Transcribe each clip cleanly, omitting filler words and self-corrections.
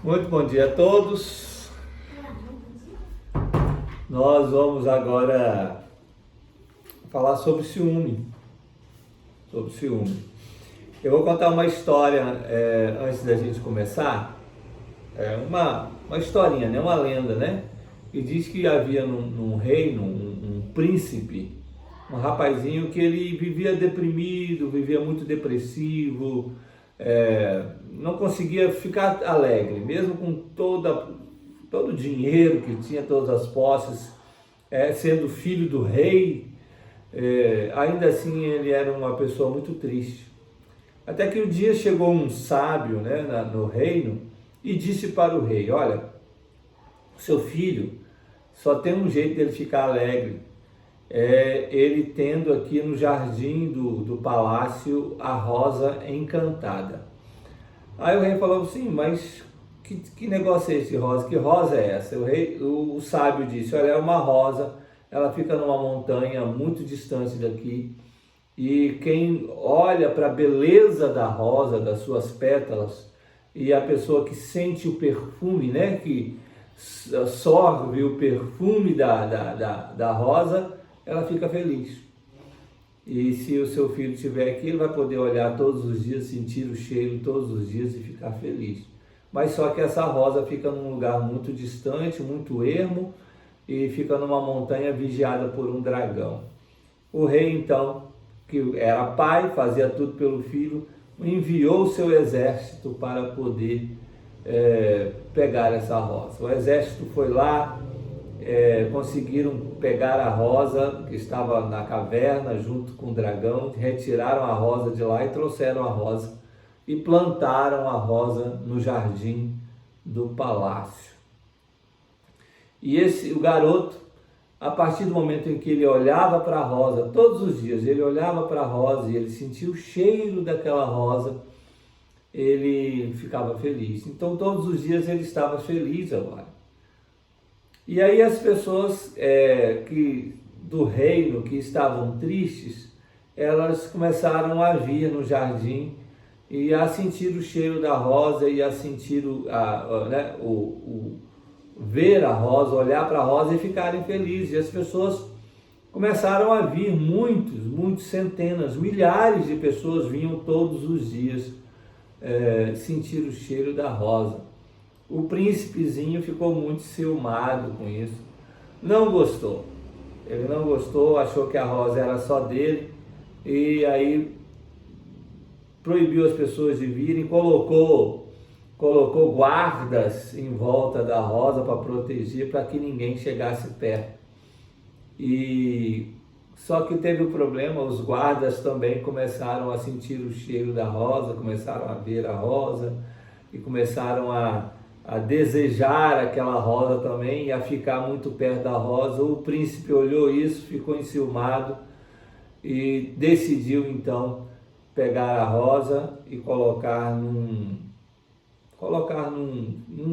Muito bom dia a todos. Nós vamos agora falar sobre ciúme. Eu vou contar uma história antes da gente começar. Uma historinha, né? Uma lenda, né? Que diz que havia num reino um príncipe, um rapazinho que ele vivia deprimido, vivia muito depressivo, não conseguia ficar alegre, mesmo com todo o dinheiro que tinha, todas as posses, sendo filho do rei, ainda assim ele era uma pessoa muito triste. Até que um dia chegou um sábio, né, no reino e disse para o rei: olha, seu filho só tem um jeito dele ficar alegre, ele tendo aqui no jardim do palácio a rosa encantada. Aí o rei falou assim: mas que negócio é esse rosa? Que rosa é essa? O sábio disse: olha, é uma rosa, ela fica numa montanha muito distante daqui, e quem olha para a beleza da rosa, das suas pétalas, e a pessoa que sente o perfume, né, que sorve o perfume da rosa, ela fica feliz. E se o seu filho estiver aqui, ele vai poder olhar todos os dias, sentir o cheiro todos os dias e ficar feliz. Mas só que essa rosa fica num lugar muito distante, muito ermo, e fica numa montanha vigiada por um dragão. O rei, então, que era pai, fazia tudo pelo filho, enviou o seu exército para poder pegar essa rosa. O exército foi lá, conseguiram pegar a rosa que estava na caverna junto com o dragão, retiraram a rosa de lá e trouxeram a rosa e plantaram a rosa no jardim do palácio. E o garoto, a partir do momento em que ele olhava para a rosa, todos os dias ele olhava para a rosa e ele sentia o cheiro daquela rosa, ele ficava feliz. Então todos os dias ele estava feliz agora. E aí as pessoas do reino que estavam tristes, elas começaram a vir no jardim e a sentir o cheiro da rosa e a sentir ver a rosa, olhar para a rosa e ficarem felizes. E as pessoas começaram a vir, muitos, centenas, milhares de pessoas vinham todos os dias sentir o cheiro da rosa. O príncipezinho ficou muito ciumado com isso, não gostou. Ele não gostou, achou que a rosa era só dele, e aí proibiu as pessoas de virem, colocou guardas em volta da rosa para proteger, para que ninguém chegasse perto. E só que teve um problema, os guardas também começaram a sentir o cheiro da rosa, começaram a ver a rosa e começaram a desejar aquela rosa também e a ficar muito perto da rosa. O príncipe olhou isso, ficou enciumado e decidiu então pegar a rosa e colocar num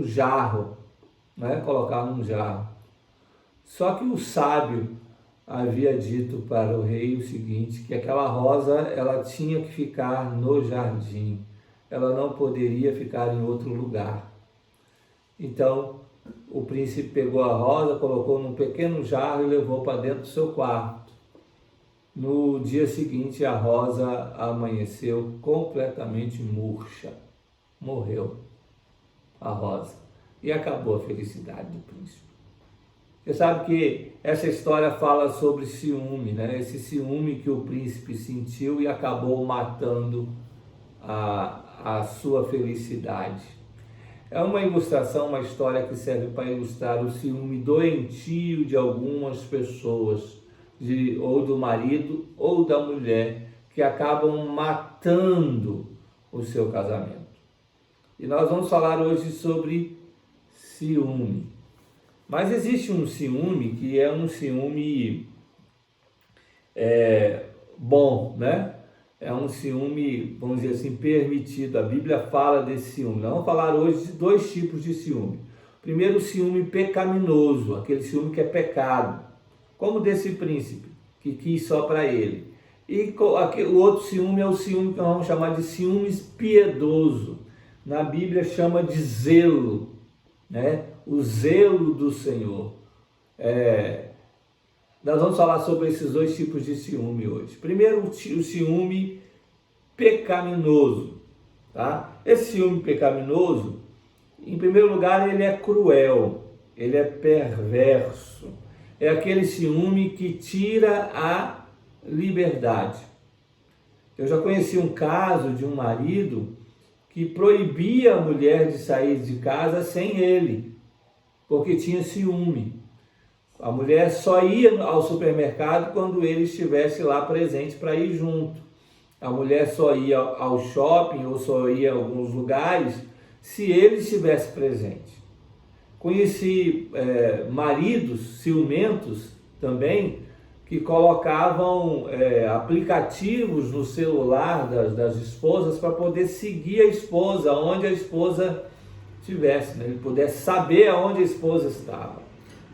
jarro, né? Colocar num jarro. Só que o sábio havia dito para o rei o seguinte, que aquela rosa ela tinha que ficar no jardim, ela não poderia ficar em outro lugar. Então o príncipe pegou a rosa, colocou num pequeno jarro e levou para dentro do seu quarto. No dia seguinte a rosa amanheceu completamente murcha, morreu a rosa e acabou a felicidade do príncipe. Você sabe que essa história fala sobre ciúme, né? Esse ciúme que o príncipe sentiu e acabou matando a sua felicidade. É uma ilustração, uma história que serve para ilustrar o ciúme doentio de algumas pessoas, ou do marido ou da mulher, que acabam matando o seu casamento. E nós vamos falar hoje sobre ciúme. Mas existe um ciúme que é um ciúme bom, né? É um ciúme, vamos dizer assim, permitido. A Bíblia fala desse ciúme. Nós vamos falar hoje de dois tipos de ciúme. Primeiro, o ciúme pecaminoso, aquele ciúme que é pecado, como desse príncipe, que quis só para ele. E o outro ciúme é o ciúme que nós vamos chamar de ciúme piedoso, na Bíblia chama de zelo, né? O zelo do Senhor. Nós vamos falar sobre esses dois tipos de ciúme hoje. Primeiro, o ciúme pecaminoso, tá? Esse ciúme pecaminoso, em primeiro lugar, ele é cruel, ele é perverso. É aquele ciúme que tira a liberdade. Eu já conheci um caso de um marido que proibia a mulher de sair de casa sem ele, porque tinha ciúme. A mulher só ia ao supermercado quando ele estivesse lá presente para ir junto. A mulher só ia ao shopping ou só ia a alguns lugares se ele estivesse presente. Conheci maridos ciumentos também que colocavam aplicativos no celular das esposas para poder seguir a esposa, onde a esposa estivesse, né? Ele pudesse saber aonde a esposa estava.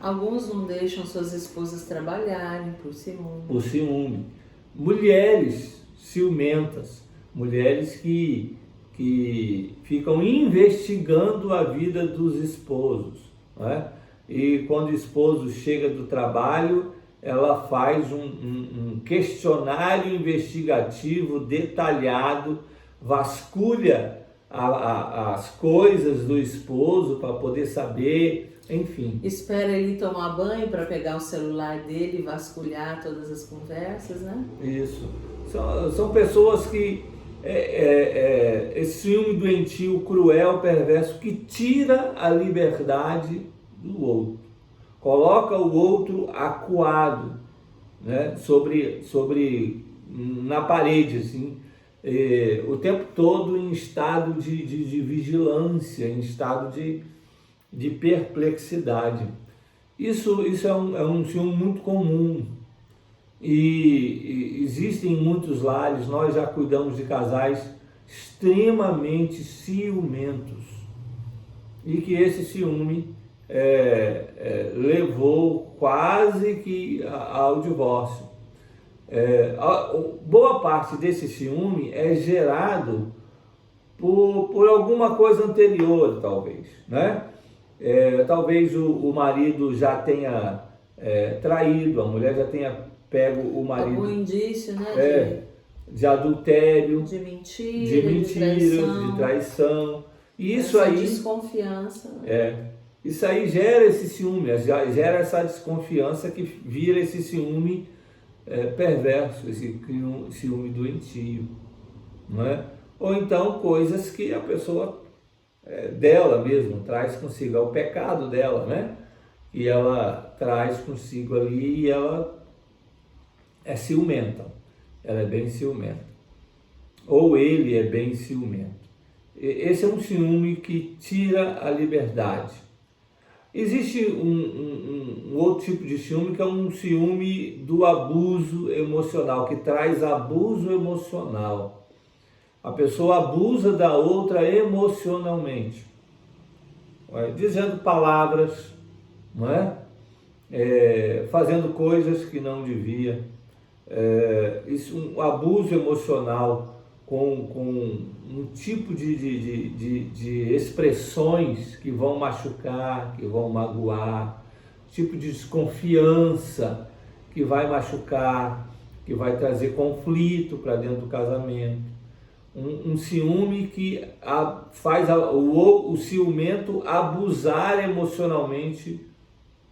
Alguns não deixam suas esposas trabalharem por ciúme. Por ciúme. Mulheres ciumentas, mulheres que ficam investigando a vida dos esposos, né? E quando o esposo chega do trabalho, ela faz um questionário investigativo detalhado, vasculha as coisas do esposo para poder saber, enfim. Espera ele tomar banho para pegar o celular dele e vasculhar todas as conversas, né? Isso. São pessoas que esse ciúme doentio, cruel, perverso, que tira a liberdade do outro, coloca o outro acuado, né, na parede, assim, o tempo todo em estado de vigilância, em estado de perplexidade. Isso é um ciúme muito comum. E existem muitos lares, nós já cuidamos de casais extremamente ciumentos e que esse ciúme levou quase que ao divórcio. Boa parte desse ciúme é gerado por alguma coisa anterior, talvez, né? Talvez o marido já tenha traído, a mulher já tenha pego o marido. Algum indício, né? De adultério, de mentira, de traição. E isso essa aí. Desconfiança. Isso aí gera esse ciúme, gera essa desconfiança que vira esse ciúme perverso, esse ciúme doentio, não é? Ou então coisas que a pessoa dela mesma traz consigo, é o pecado dela, né? E ela traz consigo ali e ela é ciumenta, ela é bem ciumenta, ou ele é bem ciumento. Esse é um ciúme que tira a liberdade. Existe um outro tipo de ciúme que é um ciúme do abuso emocional, que traz abuso emocional. A pessoa abusa da outra emocionalmente, dizendo palavras, não é? Fazendo coisas que não devia. Um abuso emocional com um tipo de expressões que vão machucar, que vão magoar, tipo de desconfiança que vai machucar, que vai trazer conflito para dentro do casamento. Um ciúme que faz o ciumento abusar emocionalmente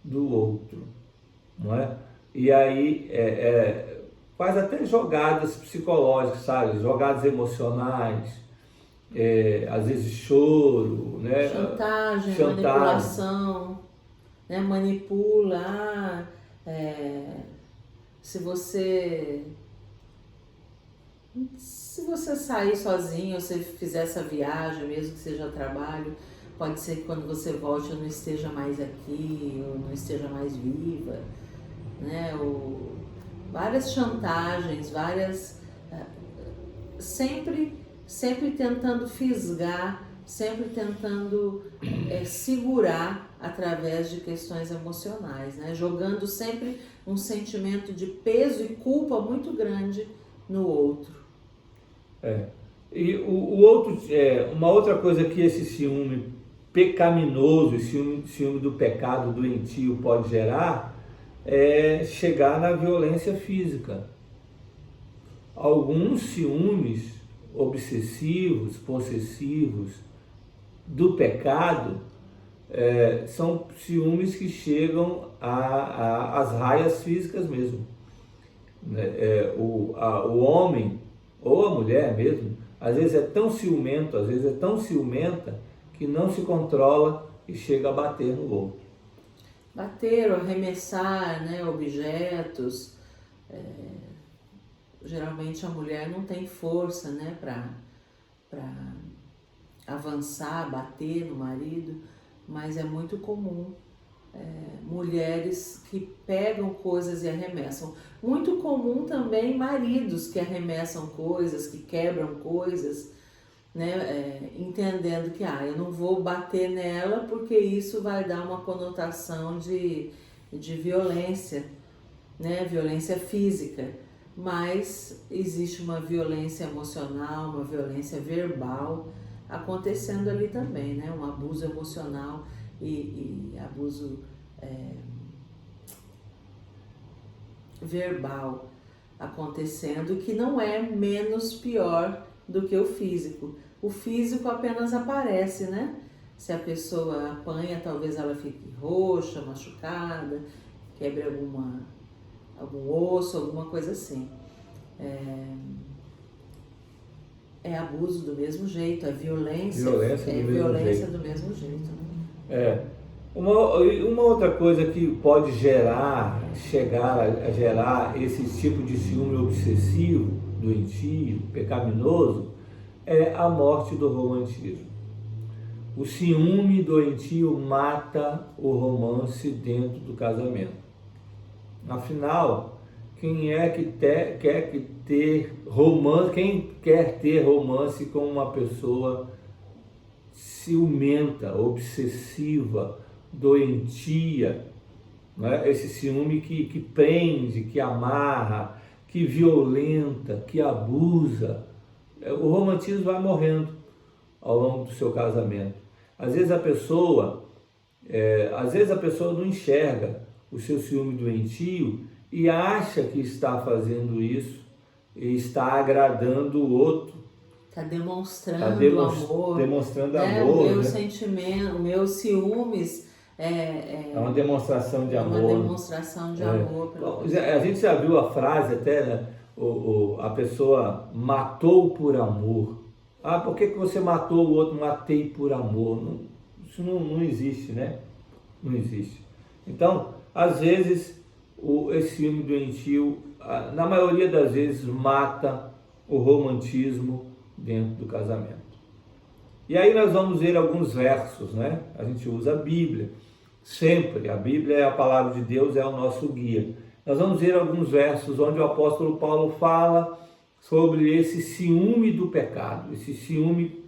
do outro, não é? E aí faz até jogadas psicológicas, sabe? Jogadas emocionais, às vezes choro, né? Chantagem, manipulação, né? Manipula. Se você sair sozinho, ou se fizer essa viagem, mesmo que seja trabalho, pode ser que quando você volte eu não esteja mais aqui, ou não esteja mais viva, né? Várias chantagens, sempre tentando fisgar, sempre tentando segurar através de questões emocionais, né? Jogando sempre um sentimento de peso e culpa muito grande no outro. E o outro, uma outra coisa que esse ciúme pecaminoso, esse ciúme do pecado doentio pode gerar, é chegar na violência física. Alguns ciúmes obsessivos, possessivos do pecado são ciúmes que chegam às raias físicas mesmo. O homem ou a mulher mesmo, às vezes é tão ciumento, às vezes é tão ciumenta que não se controla e chega a bater no outro. Bater ou arremessar, né, objetos. Geralmente a mulher não tem força, né, para avançar, bater no marido, mas é muito comum mulheres que pegam coisas e arremessam. Muito comum também maridos que arremessam coisas, que quebram coisas, né, entendendo que eu não vou bater nela porque isso vai dar uma conotação de violência, né, violência física. Mas existe uma violência emocional, uma violência verbal acontecendo ali também, né? Um abuso emocional e abuso verbal acontecendo, que não é menos pior do que o físico. O físico apenas aparece, né? Se a pessoa apanha, talvez ela fique roxa, machucada, quebre algum osso, alguma coisa assim. É abuso do mesmo jeito, é violência do mesmo jeito. Né? Uma outra coisa que pode chegar a gerar esse tipo de ciúme obsessivo, doentio, pecaminoso, é a morte do romantismo. O ciúme doentio mata o romance dentro do casamento. Afinal, quem quer ter romance com uma pessoa ciumenta, obsessiva, doentia, né? Esse ciúme que prende, que amarra, que violenta, que abusa, o romantismo vai morrendo ao longo do seu casamento. Às vezes a pessoa não enxerga o seu ciúme doentio e acha que está fazendo isso e está agradando o outro. Está demonstrando amor. Demonstrando né? amor. O meu sentimento, o meu ciúmes é uma demonstração de amor. Uma demonstração de amor. Bom, a gente já viu a frase até, né? A pessoa matou por amor. Por que você matou o outro? Matei por amor. Isso não existe, né? Não existe. Então, às vezes, esse ciúme doentio, na maioria das vezes, mata o romantismo dentro do casamento. E aí nós vamos ver alguns versos, né? A gente usa a Bíblia. Sempre, a Bíblia é a palavra de Deus, é o nosso guia. Nós vamos ver alguns versos onde o apóstolo Paulo fala sobre esse ciúme do pecado, esse ciúme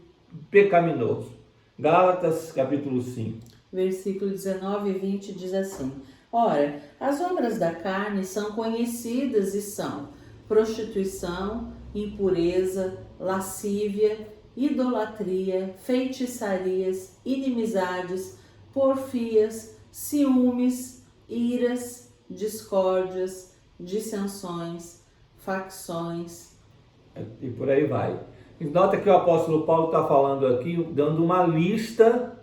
pecaminoso. Gálatas, capítulo 5. Versículo 19 e 20 diz assim: Ora, as obras da carne são conhecidas e são prostituição, impureza, lascívia, idolatria, feitiçarias, inimizades, porfias, ciúmes, iras, discórdias, dissensões, facções. E por aí vai. Nota que o apóstolo Paulo está falando aqui, dando uma lista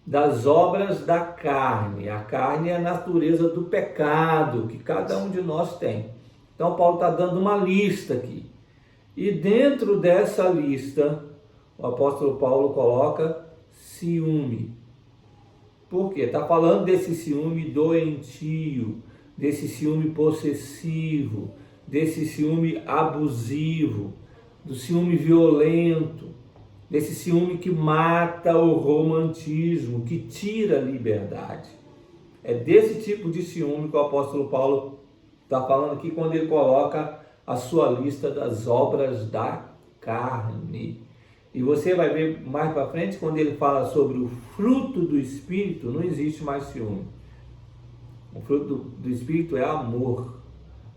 das obras da carne. A carne é a natureza do pecado que cada um de nós tem. Então Paulo está dando uma lista aqui. E dentro dessa lista, o apóstolo Paulo coloca ciúme. Por quê? Está falando desse ciúme doentio, desse ciúme possessivo, desse ciúme abusivo, do ciúme violento, desse ciúme que mata o romantismo, que tira a liberdade. É desse tipo de ciúme que o apóstolo Paulo está falando aqui quando ele coloca a sua lista das obras da carne. E você vai ver mais para frente, quando ele fala sobre o fruto do Espírito, não existe mais ciúme. O fruto do Espírito é amor,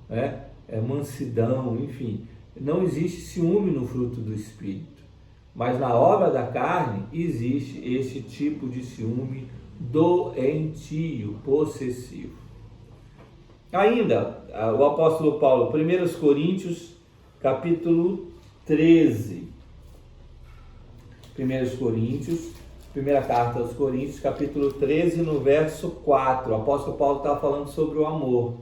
né? É mansidão, enfim. Não existe ciúme no fruto do Espírito. Mas na obra da carne existe esse tipo de ciúme doentio, possessivo. Ainda, o apóstolo Paulo, 1 Coríntios, capítulo 13. 1 Coríntios, primeira carta aos Coríntios, capítulo 13, no verso 4. O apóstolo Paulo está falando sobre o amor.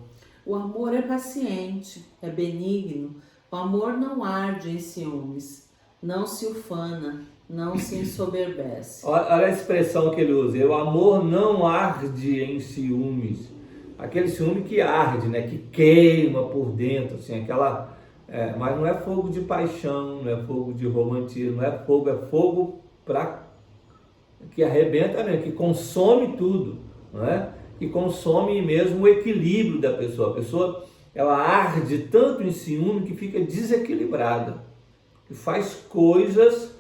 O amor é paciente, é benigno. O amor não arde em ciúmes, não se ufana, não se ensoberbece. Olha a expressão que ele usa. O amor não arde em ciúmes. Aquele ciúme que arde, né? Que queima por dentro, assim, aquela... mas não é fogo de paixão, não é fogo de romantismo, não é fogo que arrebenta mesmo, que consome tudo, não é? Que consome mesmo o equilíbrio da pessoa. A pessoa, ela arde tanto em ciúme que fica desequilibrada, que faz coisas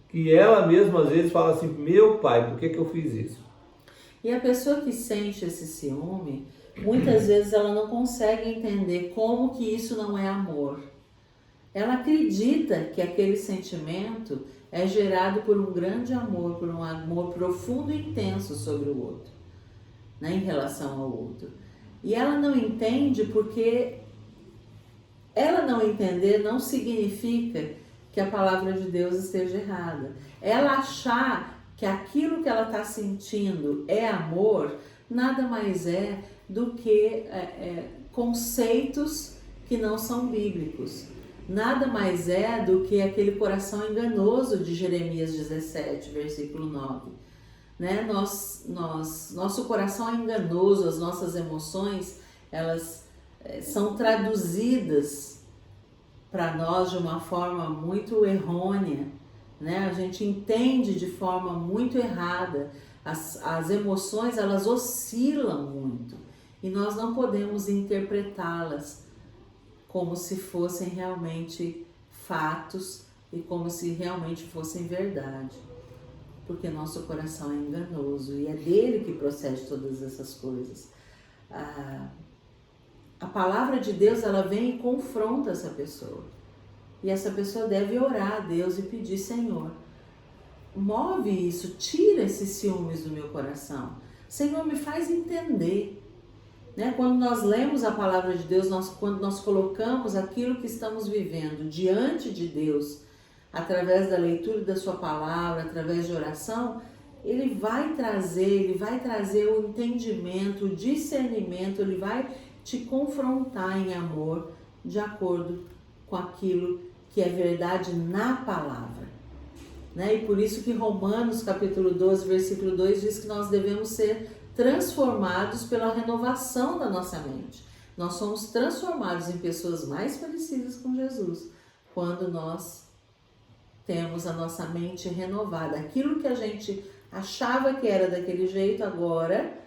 que ela mesma às vezes fala assim: meu pai, por que eu fiz isso? E a pessoa que sente esse ciúme, muitas vezes ela não consegue entender como que isso não é amor. Ela acredita que aquele sentimento é gerado por um grande amor, por um amor profundo e intenso sobre o outro, né, em relação ao outro. E ela não entende porque ela não entender não significa que a palavra de Deus esteja errada. Ela achar que aquilo que ela está sentindo é amor, nada mais é do que conceitos que não são bíblicos. Nada mais é do que aquele coração enganoso de Jeremias 17, versículo 9. Né? Nosso coração é enganoso, as nossas emoções, elas são traduzidas para nós de uma forma muito errônea, né? A gente entende de forma muito errada, as emoções elas oscilam muito e nós não podemos interpretá-las como se fossem realmente fatos e como se realmente fossem verdade, porque nosso coração é enganoso e é dele que procede todas essas coisas. A palavra de Deus, ela vem e confronta essa pessoa. E essa pessoa deve orar a Deus e pedir: Senhor, move isso, tira esses ciúmes do meu coração. Senhor, me faz entender. Né? Quando nós lemos a palavra de Deus, quando nós colocamos aquilo que estamos vivendo diante de Deus, através da leitura da sua palavra, através de oração, Ele vai trazer o entendimento, o discernimento, Ele vai te confrontar em amor, de acordo com aquilo que é verdade na palavra. Né? E por isso que Romanos capítulo 12, versículo 2 diz que nós devemos ser transformados pela renovação da nossa mente. Nós somos transformados em pessoas mais parecidas com Jesus quando nós temos a nossa mente renovada. Aquilo que a gente achava que era daquele jeito, agora,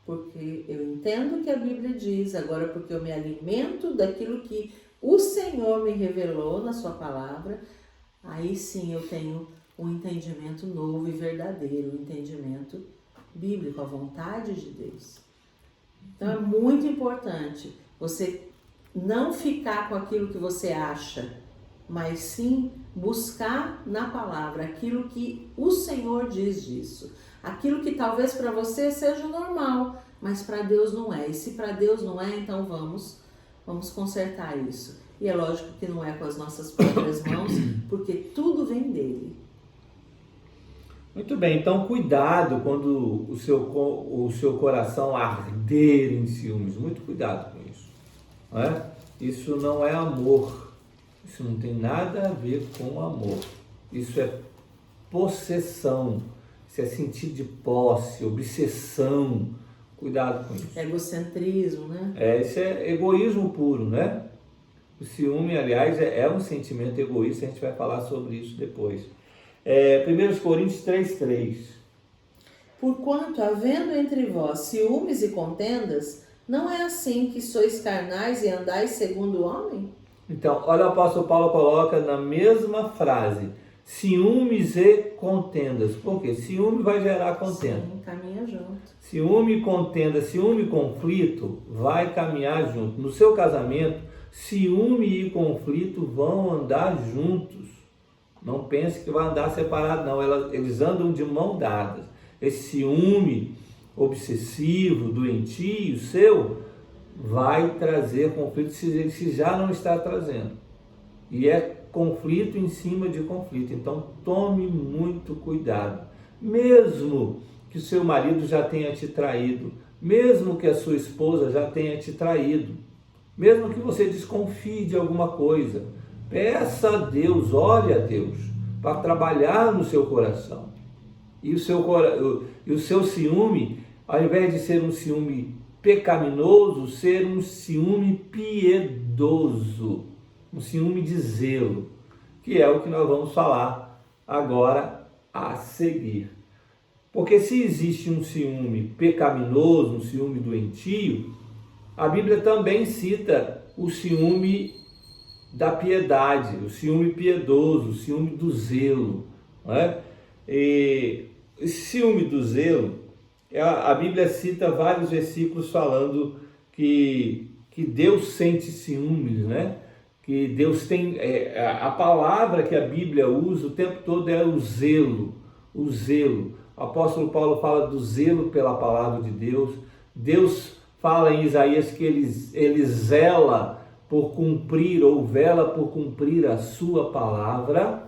porque eu entendo o que a Bíblia diz, agora porque eu me alimento daquilo que o Senhor me revelou na sua palavra, aí sim eu tenho um entendimento novo e verdadeiro, um entendimento bíblico, a vontade de Deus. Então é muito importante você não ficar com aquilo que você acha, mas sim buscar na palavra aquilo que o Senhor diz disso. Aquilo que talvez para você seja normal, mas para Deus não é. E se para Deus não é, então vamos consertar isso. E é lógico que não é com as nossas próprias mãos, porque tudo vem dele. Muito bem, então cuidado quando o seu coração arder em ciúmes. Muito cuidado com isso. Não é? Isso não é amor. Isso não tem nada a ver com amor. Isso é possessão. Isso é sentido de posse, obsessão. Cuidado com isso. Egocentrismo, né? Isso é egoísmo puro, né? O ciúme, aliás, é um sentimento egoísta. A gente vai falar sobre isso depois. 1 Coríntios 3:3. Porquanto, havendo entre vós ciúmes e contendas, não é assim que sois carnais e andais segundo o homem? Então, olha, o apóstolo Paulo coloca na mesma frase, ciúmes e contendas. Por quê? Ciúme vai gerar contenda. Sim, caminha junto. Ciúme e contenda, ciúme e conflito vai caminhar junto. No seu casamento, ciúme e conflito vão andar juntos. Não pense que vai andar separado, não. Eles andam de mão dadas. Esse ciúme obsessivo, doentio seu, vai trazer conflito se já não está trazendo. E é conflito em cima de conflito. Então tome muito cuidado. Mesmo que o seu marido já tenha te traído, mesmo que a sua esposa já tenha te traído, mesmo que você desconfie de alguma coisa, peça a Deus, ore a Deus, para trabalhar no seu coração. E o seu ciúme, ao invés de ser um ciúme pecaminoso, ser um ciúme piedoso, um ciúme de zelo, que é o que nós vamos falar agora a seguir. Porque se existe um ciúme pecaminoso, um ciúme doentio, a Bíblia também cita o ciúme da piedade, o ciúme piedoso, o ciúme do zelo. Não é? E esse ciúme do zelo, a Bíblia cita vários versículos falando que Deus sente ciúmes, né? Que Deus tem, a palavra que a Bíblia usa o tempo todo é o zelo, o zelo. O apóstolo Paulo fala do zelo pela palavra de Deus. Deus fala em Isaías que ele zela por cumprir ou vela por cumprir a sua palavra.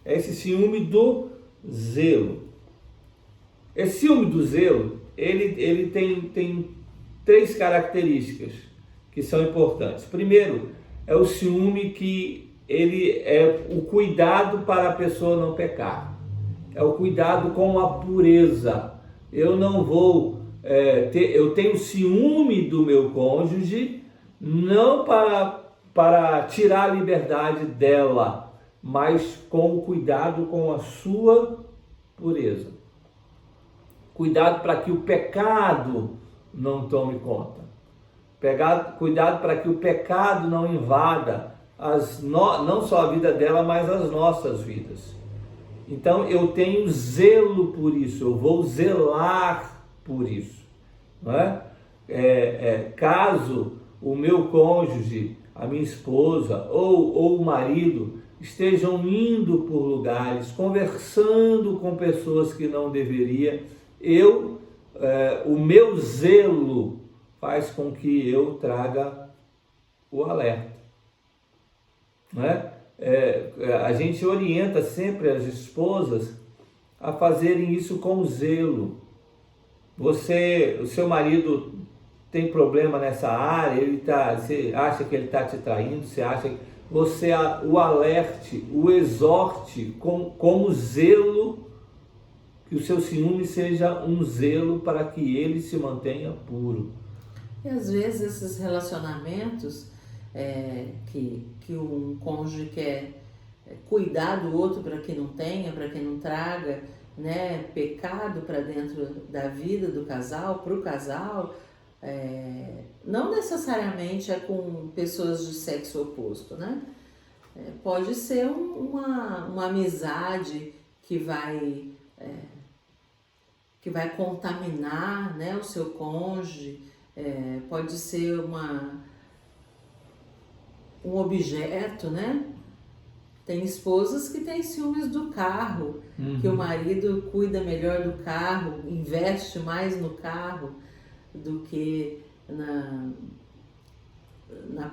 Esse ciúme do zelo. Esse ciúme do zelo, ele tem três características que são importantes. Primeiro, é o ciúme que ele é o cuidado para a pessoa não pecar. É o cuidado com a pureza. Eu não vou eu tenho ciúme do meu cônjuge, não para tirar a liberdade dela, mas com o cuidado com a sua pureza. Cuidado para que o pecado não tome conta. Cuidado para que o pecado não invada não só a vida dela, mas as nossas vidas. Então eu tenho zelo por isso, eu vou zelar por isso. Não é? Caso o meu cônjuge, a minha esposa ou o marido estejam indo por lugares, conversando com pessoas que não deveria, o meu zelo faz com que eu traga o alerta. Não é? A gente orienta sempre as esposas a fazerem isso com zelo. O seu marido tem problema nessa área, você acha que ele está te traindo, você acha que você o alerte, o exorte com zelo, que o seu ciúme seja um zelo para que ele se mantenha puro. E às vezes esses relacionamentos que um cônjuge quer cuidar do outro para que não tenha, para que não traga, né, pecado para dentro da vida do casal, para o casal, não necessariamente é com pessoas de sexo oposto, né? Pode ser uma amizade que vai contaminar, né, o seu cônjuge, pode ser um objeto, né? Tem esposas que têm ciúmes do carro, que o marido cuida melhor do carro, investe mais no carro do que na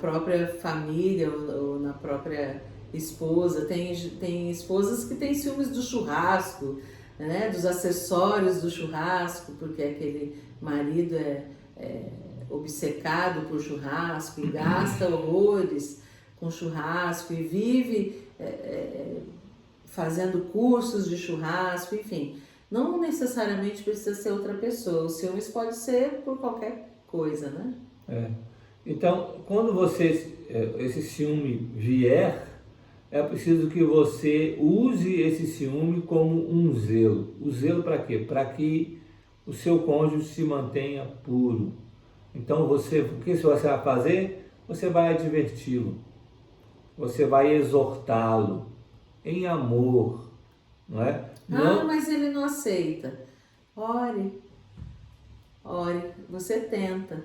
própria família ou na própria esposa. Tem esposas que têm ciúmes do churrasco, né? Dos acessórios do churrasco, porque aquele marido é obcecado por churrasco e gasta horrores com churrasco e vive fazendo cursos de churrasco, enfim. Não necessariamente precisa ser outra pessoa. O ciúmes pode ser por qualquer coisa, né? Então, quando esse ciúme vier, é preciso que você use esse ciúme como um zelo. O zelo para quê? Para que o seu cônjuge se mantenha puro. Então, o que você vai fazer? Você vai adverti-lo. Você vai exortá-lo em amor, não é? Mas ele não aceita. Ore, você tenta.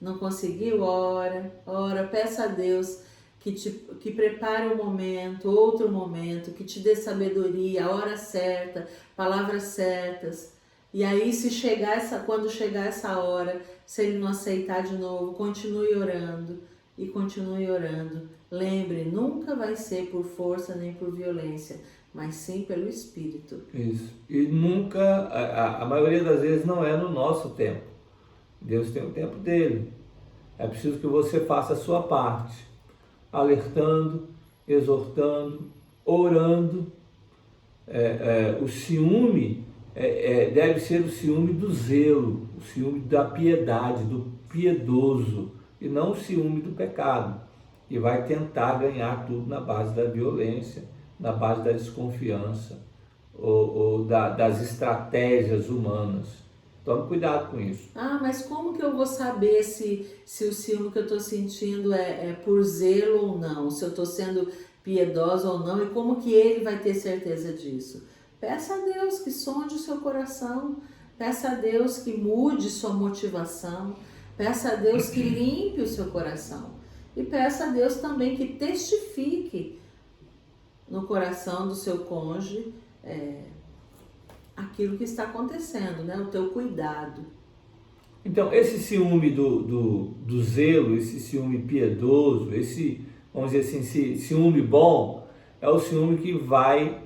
Não conseguiu? Ora, peça a Deus que prepare um momento, outro momento, que te dê sabedoria, a hora certa, palavras certas. E aí, quando chegar essa hora, se ele não aceitar de novo, continue orando e continue orando. Lembre, nunca vai ser por força nem por violência, mas sim pelo Espírito. Isso. E nunca, a maioria das vezes não é no nosso tempo. Deus tem o tempo dele. É preciso que você faça a sua parte, alertando, exortando, orando. O ciúme deve ser o ciúme do zelo, o ciúme da piedade, do piedoso, e não o ciúme do pecado, que vai tentar ganhar tudo na base da violência, na base da desconfiança ou das estratégias humanas. Tome cuidado com isso. Mas como que eu vou saber se o ciúme que eu estou sentindo é por zelo ou não? Se eu estou sendo piedosa ou não? E como que ele vai ter certeza disso? Peça a Deus que sonde o seu coração. Peça a Deus que mude sua motivação. Peça a Deus que limpe o seu coração. E peça a Deus também que testifique no coração do seu cônjuge aquilo que está acontecendo, né? O teu cuidado. Então, esse ciúme do zelo, esse ciúme piedoso, esse, vamos dizer assim, esse ciúme bom, é o ciúme que vai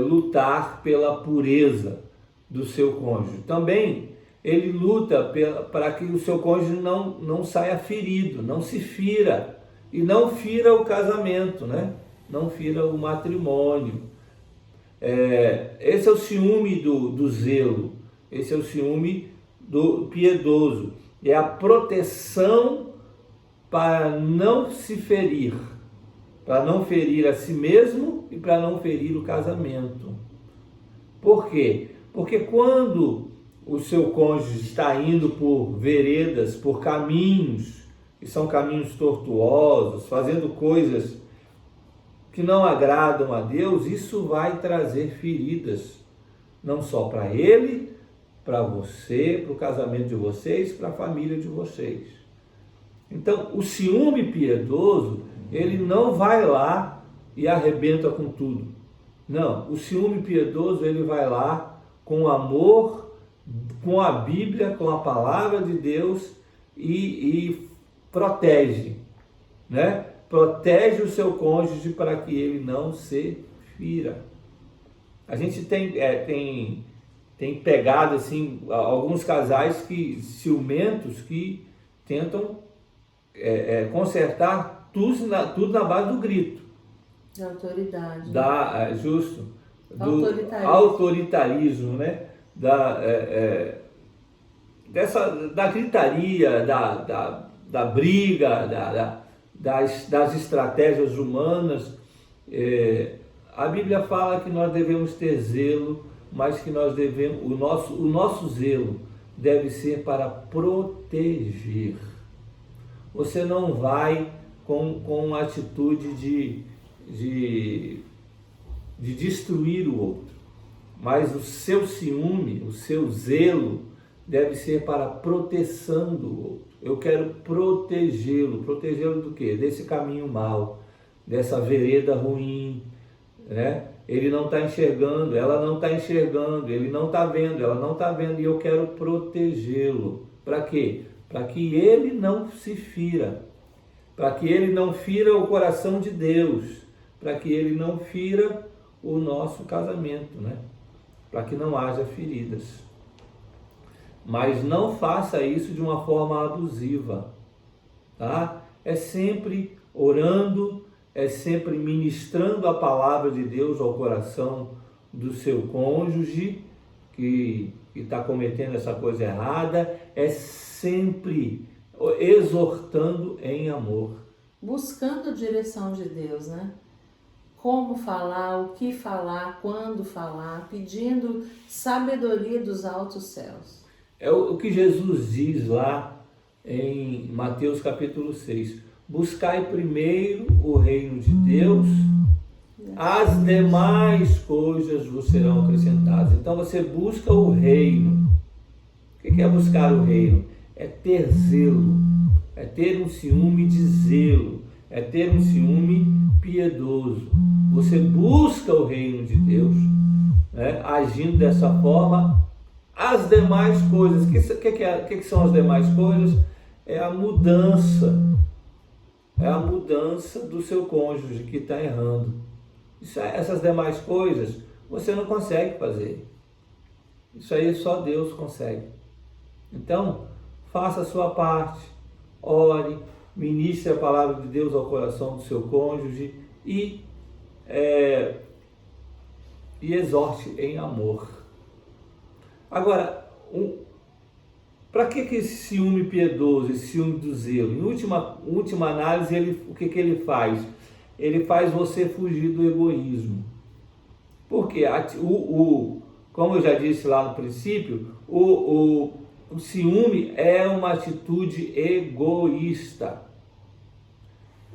lutar pela pureza do seu cônjuge. Também, ele luta para que o seu cônjuge não saia ferido, não se fira, e não fira o casamento, né? Não fira o matrimônio. Esse é o ciúme do zelo, esse é o ciúme do piedoso, é a proteção para não se ferir, para não ferir a si mesmo e para não ferir o casamento. Por quê? Porque quando o seu cônjuge está indo por veredas, por caminhos que são caminhos tortuosos, fazendo coisas que não agradam a Deus, isso vai trazer feridas, não só para ele, para você, para o casamento de vocês, para a família de vocês. Então, o ciúme piedoso, ele não vai lá e arrebenta com tudo. Não, o ciúme piedoso, ele vai lá com amor, com a Bíblia, com a palavra de Deus e protege, né? Protege o seu cônjuge para que ele não se fira. A gente tem pegado assim alguns casais ciumentos que tentam consertar tudo na base do grito. Da autoridade. Do autoritarismo, né? Da gritaria, da briga, das estratégias humanas. A Bíblia fala que nós devemos ter zelo, mas que nós devemos, o nosso zelo deve ser para proteger. Você não vai com atitude de destruir o outro, mas o seu ciúme, o seu zelo deve ser para a proteção do outro. Eu quero protegê-lo do quê? Desse caminho mau, dessa vereda ruim, né? Ele não está enxergando, ela não está enxergando, ele não está vendo, ela não está vendo, e eu quero protegê-lo. Para quê? Para que ele não se fira, para que ele não fira o coração de Deus, para que ele não fira o nosso casamento, né? Para que não haja feridas. Mas não faça isso de uma forma abusiva, tá? É sempre orando, é sempre ministrando a palavra de Deus ao coração do seu cônjuge que está cometendo essa coisa errada, é sempre exortando em amor. Buscando a direção de Deus, né? Como falar, o que falar, quando falar, pedindo sabedoria dos altos céus. É o que Jesus diz lá em Mateus capítulo 6. Buscai primeiro o reino de Deus, as demais coisas vos serão acrescentadas. Então você busca o reino. O que é buscar o reino? É ter zelo, é ter um ciúme de zelo, é ter um ciúme piedoso. Você busca o reino de Deus, né, agindo dessa forma. As demais coisas, o que são as demais coisas? É a mudança do seu cônjuge que está errando. Essas demais coisas você não consegue fazer. Isso aí só Deus consegue. Então, faça a sua parte, ore, ministre a palavra de Deus ao coração do seu cônjuge e exorte em amor. Agora, para que esse ciúme piedoso, esse ciúme do zelo? Em última análise, o que ele faz? Ele faz você fugir do egoísmo. Porque, como eu já disse lá no princípio, o ciúme é uma atitude egoísta.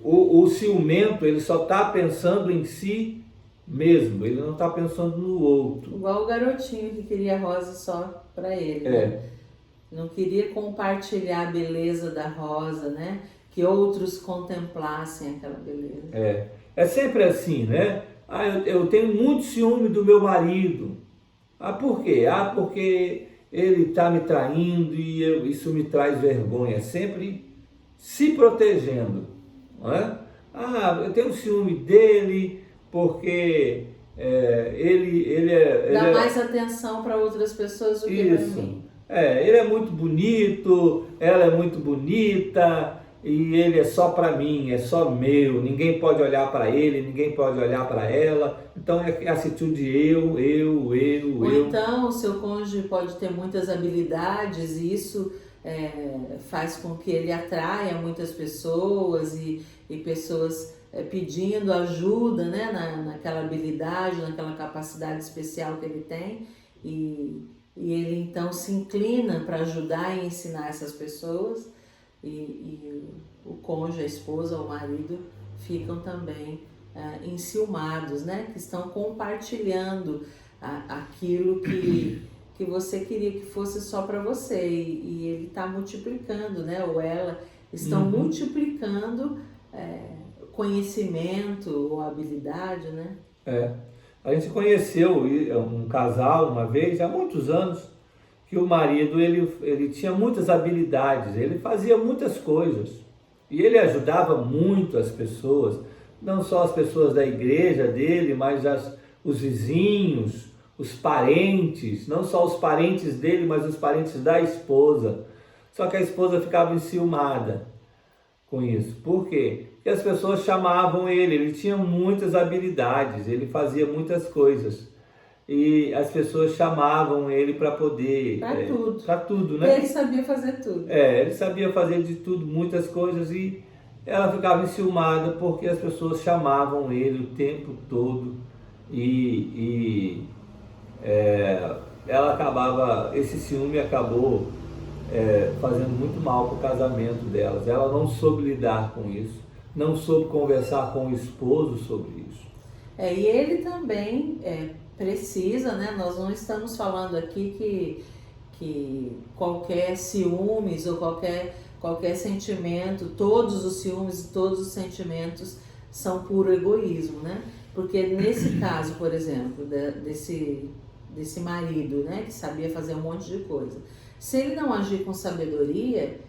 O ciumento, ele só está pensando em si mesmo, ele não está pensando no outro. Igual o garotinho que queria rosa só para ele, né? Não queria compartilhar a beleza da rosa, né? Que outros contemplassem aquela beleza. É sempre assim, né? Eu tenho muito ciúme do meu marido. Por quê? Porque ele está me traindo e isso me traz vergonha. Sempre se protegendo, não é? Eu tenho ciúme dele porque ele dá mais atenção para outras pessoas do que para mim. Ele é muito bonito, ela é muito bonita e ele é só para mim, é só meu. Ninguém pode olhar para ele, ninguém pode olhar para ela. Então é a atitude eu. Ou então o seu cônjuge pode ter muitas habilidades e isso faz com que ele atraia muitas pessoas e pessoas pedindo ajuda, né, naquela habilidade, naquela capacidade especial que ele tem e ele então se inclina para ajudar e ensinar essas pessoas e o cônjuge, a esposa ou o marido ficam também enciumados, né, que estão compartilhando aquilo que você queria que fosse só para você e ele está multiplicando, né, ou ela estão multiplicando conhecimento ou habilidade, né? A gente conheceu um casal uma vez, há muitos anos, que o marido ele tinha muitas habilidades, ele fazia muitas coisas e ele ajudava muito as pessoas, não só as pessoas da igreja dele, mas os vizinhos, os parentes, não só os parentes dele, mas os parentes da esposa. Só que a esposa ficava enciumada com isso. Por quê? Porque as pessoas chamavam ele tinha muitas habilidades, ele fazia muitas coisas. E as pessoas chamavam ele para poder... Para tudo, né? Ele sabia fazer tudo. Ele sabia fazer de tudo, muitas coisas, e ela ficava enciumada porque as pessoas chamavam ele o tempo todo ela acabava, esse ciúme acabou fazendo muito mal para o casamento delas. Ela não soube lidar com isso, não soube conversar com o esposo sobre isso. E ele também precisa, né? Nós não estamos falando aqui que qualquer ciúmes ou qualquer sentimento, todos os ciúmes e todos os sentimentos são puro egoísmo, né? Porque nesse caso, por exemplo, desse marido, né, que sabia fazer um monte de coisa, se ele não agir com sabedoria,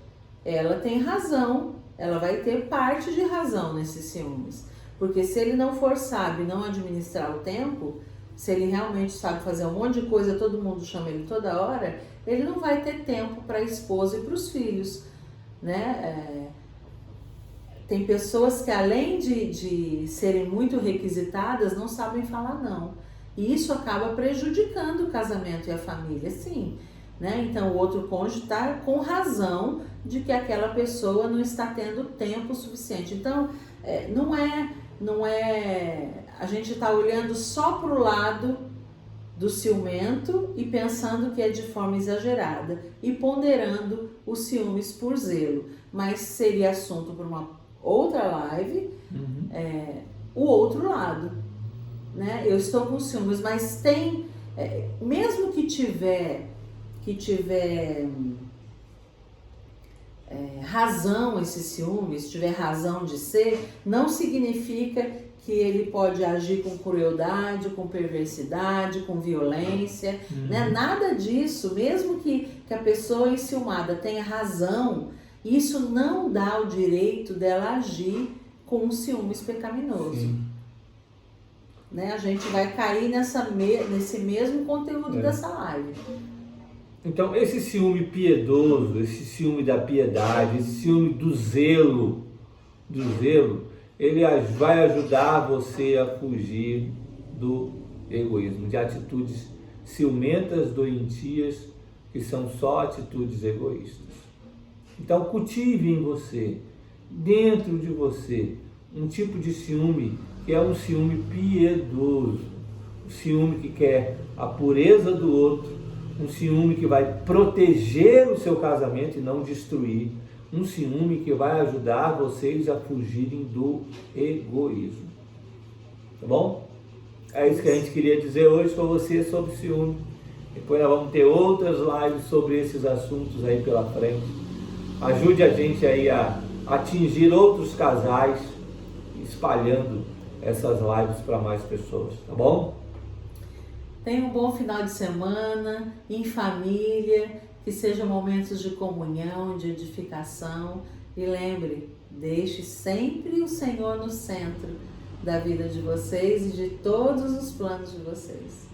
ela tem razão, ela vai ter parte de razão nesses ciúmes. Porque se ele não for sábio, não administrar o tempo, se ele realmente sabe fazer um monte de coisa, todo mundo chama ele toda hora, ele não vai ter tempo para a esposa e para os filhos, né? Tem pessoas que além de serem muito requisitadas, não sabem falar não. E isso acaba prejudicando o casamento e a família, sim. Né? Então o outro cônjuge está com razão de que aquela pessoa não está tendo tempo suficiente. Então não é a gente está olhando só para o lado do ciumento e pensando que é de forma exagerada e ponderando os ciúmes por zelo. Mas seria assunto para uma outra live, o outro lado, né? Eu estou com ciúmes, mas tem, mesmo que tiver razão esse ciúme, se tiver razão de ser, não significa que ele pode agir com crueldade, com perversidade, com violência, né? Nada disso, mesmo que a pessoa enciumada tenha razão, isso não dá o direito dela agir com um ciúmes pecaminoso. Sim. Né? A gente vai cair nesse mesmo conteúdo dessa live. Então, esse ciúme piedoso, esse ciúme da piedade, esse ciúme do zelo, ele vai ajudar você a fugir do egoísmo, de atitudes ciumentas, doentias, que são só atitudes egoístas. Então, cultive em você, dentro de você, um tipo de ciúme que é um ciúme piedoso, um ciúme que quer a pureza do outro, um ciúme que vai proteger o seu casamento e não destruir, um ciúme que vai ajudar vocês a fugirem do egoísmo. Tá bom? É isso que a gente queria dizer hoje para você sobre ciúme. Depois nós vamos ter outras lives sobre esses assuntos aí pela frente. Ajude a gente aí a atingir outros casais, espalhando essas lives para mais pessoas, tá bom? Tenha um bom final de semana, em família, que sejam momentos de comunhão, de edificação. E lembre, deixe sempre o Senhor no centro da vida de vocês e de todos os planos de vocês.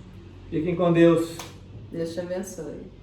Fiquem com Deus. Deus te abençoe.